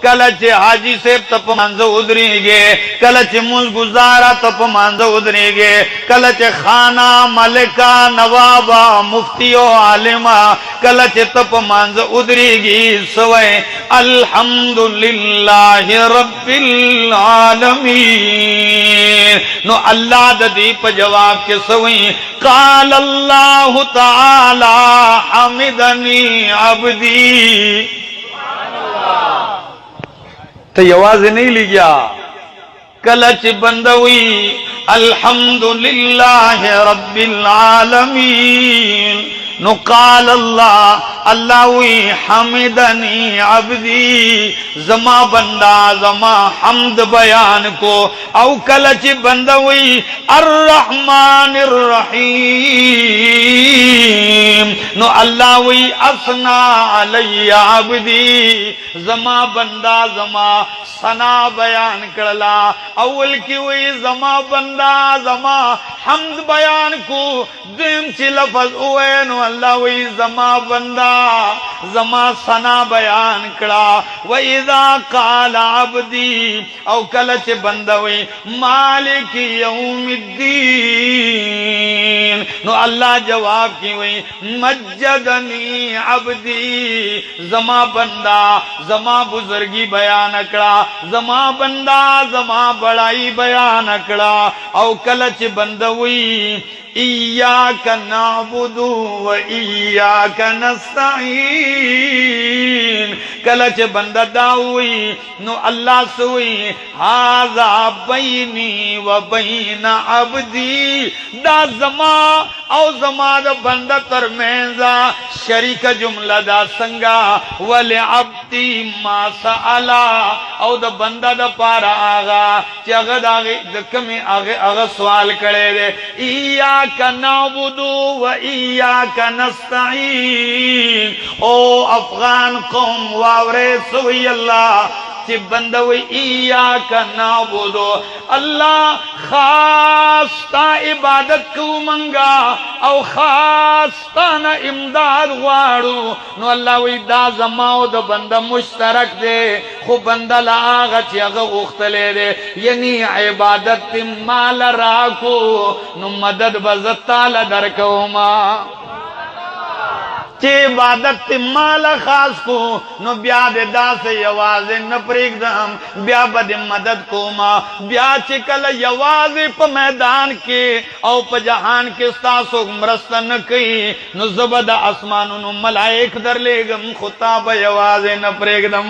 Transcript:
Clutch हाजी से तप मांझ उधरीगे, clutch मुजगुजारा तप मांझ उधरीगे, कलच खाना मलिका नवाबा मुफ्तियो आलिमा कलच तप मांझ उधरीगी सवय अल्हम्दुलिल्लाहि रब्बिल आलमीन। नो अल्लाह दीप जवाब के सवई काल अल्लाह ताला हमिदनी अब्दी। तो ये आवाज नहीं ली गया कलच बंदवी अल्हम्दुलिल्लाह रब्बिल आलमीन। नो काल अल्लाह अल्लाह हुई हमिदनी अब्दी जमा बंदा जमा हमद बयान को औ कलच बंदा हुई अर्रहमानिर रहीम। नो अल्लाह हुई असना अलैया अब्दी जमा बंदा जमा सना बयान करला अव्वल की हुई जमा बंदा जमा हमद बयान को दिम ची लफज हुए नो अल्लाह हुई जमा बंदा जमा सना बयान करा व इज़ा काल अब्दी औ कलच बंदा हुई मालिक यौमिद्दीन। नो अल्लाह जवाब की हुई मज्जदनी अब्दी जमा बंदा जमा बुजुर्गी बयान करा जमा बंदा जमा बड़ाई बयान करा औ कलच बंदा हुई इय्याक नअबुदु व इय्याक नस्तईन। कलच बंदा दावी नो अल्लाह सुई हाजा बैनी व बैन अब्दी दा जमा औ जमा द बंदा तरमेजा शरीक जुमला दा संगा वले अब्दी मा सअला औ द बंदा द पारा आगा जगद आगे दकमे आगे आगा सवाल करे दे इय्याक नअबुदु व इय्याक नस्तईन। ओ अफगान कौम वावरे सुई अल्लाह कि बंदवी इय्याक नअबुदु अल्लाह खास्ता इबादत को मंगा औ खास्ता न इमदाद वाड़ू नो अल्लाह वही दा जमाओ द बंदा मुश्तरक दे खो बंदा लागा चियागा उख्तले दे यानी इबादत माल राखो नो मदद बजताल दरकौमा चे इबादत माल खास को नो ब्या दे दा से आवाज न प्रेगदम ब्या बद मदद को मा ब्या चिकल आवाज प मैदान के औ प जहान के सासो मरस्तन कई नो जबद आसमान नो मलाइक दर लेगम खुताब आवाज न प्रेगदम।